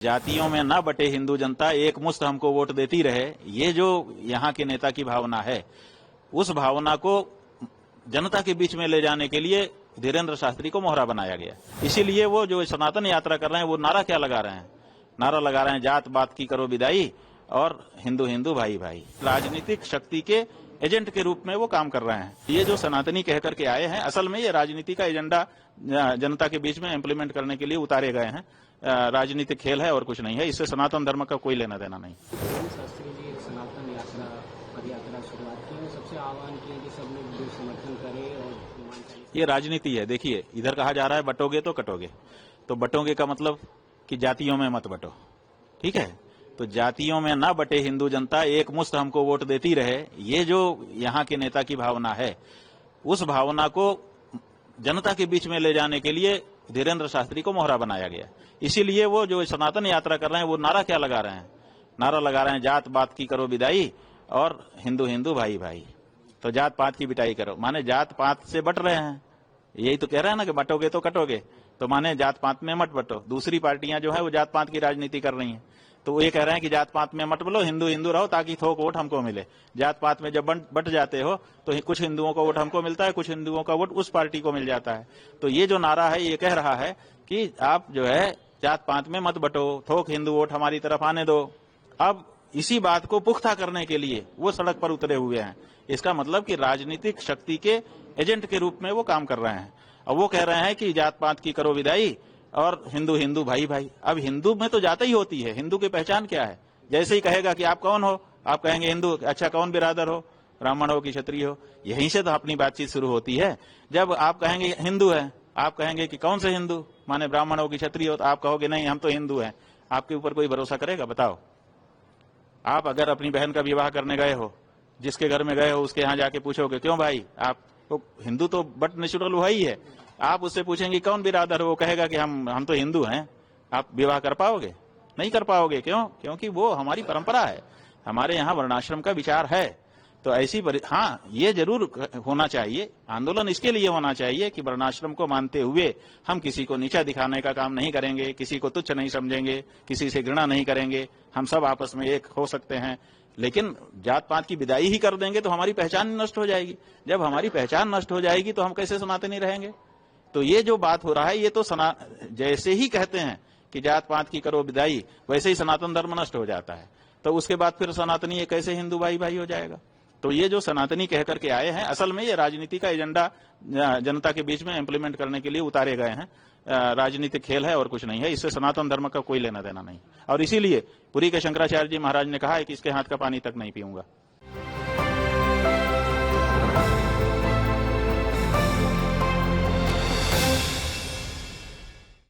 जातियों में न बटे हिंदू जनता, एक मुश्त हमको वोट देती रहे, ये जो यहाँ के नेता की भावना है, उस भावना को जनता के बीच में ले जाने के लिए धीरेन्द्र शास्त्री को मोहरा बनाया गया। इसीलिए वो जो सनातन यात्रा कर रहे हैं, वो नारा क्या लगा रहे हैं? नारा लगा रहे हैं, जात पात की करो विदाई और हिंदू हिंदू भाई भाई। राजनीतिक शक्ति के एजेंट के रूप में वो काम कर रहे हैं। ये जो सनातनी कह करके आए हैं, असल में ये राजनीति का एजेंडा जनता के बीच में इम्प्लीमेंट करने के लिए उतारे गए हैं। राजनीतिक खेल है और कुछ नहीं है। इससे सनातन धर्म का कोई लेना देना नहीं। शास्त्री जी एक सनातन यात्रा पद यात्रा शुरुआत की है, सबसे आह्वान किया कि सब लोग समर्थन करें और ये राजनीति है। देखिए, इधर कहा जा रहा है बटोगे तो कटोगे, तो बटोगे का मतलब कि जातियों में मत बटो, ठीक है? तो जातियों में न बटे हिंदू जनता, एक मुश्त हमको वोट देती रहे, ये जो यहाँ के नेता की भावना है, उस भावना को जनता के बीच में ले जाने के लिए धीरेन्द्र शास्त्री को मोहरा बनाया गया। इसीलिए वो जो सनातन यात्रा कर रहे हैं, वो नारा क्या लगा रहे हैं? नारा लगा रहे हैं, जात पात की करो विदाई और हिंदू हिंदू भाई भाई। तो जात पात की बिटाई करो, माने जात पात से बट रहे हैं। यही तो कह रहे हैं ना कि बटोगे तो कटोगे, तो माने जात पात में मत बटो। दूसरी पार्टियां जो है वो जात पात की राजनीति कर रही हैं, तो वो ये कह रहे हैं कि जात पात में मत बोलो, हिंदू हिंदू रहो ताकि थोक वोट हमको मिले। जात पात में जब बट जाते हो तो कुछ हिंदुओं का वोट हमको मिलता है, कुछ हिंदुओं का वोट उस पार्टी को मिल जाता है। तो ये जो नारा है, ये कह रहा है कि आप जो है जात पात में मत बटो, थोक हिंदू वोट हमारी तरफ आने दो। अब इसी बात को पुख्ता करने के लिए वो सड़क पर उतरे हुए हैं। इसका मतलब कि राजनीतिक शक्ति के एजेंट के रूप में वो काम कर रहे हैं। और वो कह रहे हैं कि जात पात की करो विदाई और हिंदू हिंदू भाई भाई। अब हिंदू में तो जाति ही होती है, हिंदू की पहचान क्या है? जैसे ही कहेगा कि आप कौन हो, आप कहेंगे हिंदू। अच्छा, कौन बिरादर हो? ब्राह्मण हो कि क्षत्रिय हो? यहीं से तो अपनी बातचीत शुरू होती है। जब आप कहेंगे हिंदू है, आप कहेंगे कि कौन से हिंदू, माने ब्राह्मण हो कि क्षत्रिय हो, तो आप कहोगे नहीं हम तो हिंदू हैं। आपके ऊपर कोई भरोसा करेगा? बताओ। आप अगर अपनी बहन का विवाह करने गए हो, जिसके घर में गए हो उसके यहाँ जाके पूछोगे क्यों भाई, आप तो हिंदू तो बट नेचुरल वही है। आप उससे पूछेंगे कौन बिरादर हो, वो कहेगा कि हम तो हिंदू हैं। आप विवाह कर पाओगे? नहीं कर पाओगे। क्यों? क्योंकि वो हमारी परंपरा है, हमारे यहाँ वर्णाश्रम का विचार है। तो ऐसी हाँ, ये जरूर होना चाहिए, आंदोलन इसके लिए होना चाहिए कि वर्णाश्रम को मानते हुए हम किसी को नीचा दिखाने का काम नहीं करेंगे, किसी को तुच्छ नहीं समझेंगे, किसी से घृणा नहीं करेंगे। हम सब आपस में एक हो सकते हैं, लेकिन जात पात की विदाई ही कर देंगे तो हमारी पहचान नष्ट हो जाएगी। जब हमारी पहचान नष्ट हो जाएगी तो हम कैसे सनातनी रहेंगे? तो ये जो बात हो रहा है, ये तो जैसे ही कहते हैं कि जात पात की करो विदाई, वैसे ही सनातन धर्म नष्ट हो जाता है। तो उसके बाद फिर सनातनी ये कैसे हिंदू भाई भाई हो जाएगा? तो ये जो सनातनी कह करके आए हैं, असल में ये राजनीति का एजेंडा जनता के बीच में इम्प्लीमेंट करने के लिए उतारे गए हैं। राजनीतिक खेल है और कुछ नहीं है। इससे सनातन धर्म का कोई लेना देना नहीं। और इसीलिए पुरी के शंकराचार्य जी महाराज ने कहा है कि इसके हाथ का पानी तक नहीं पीऊंगा।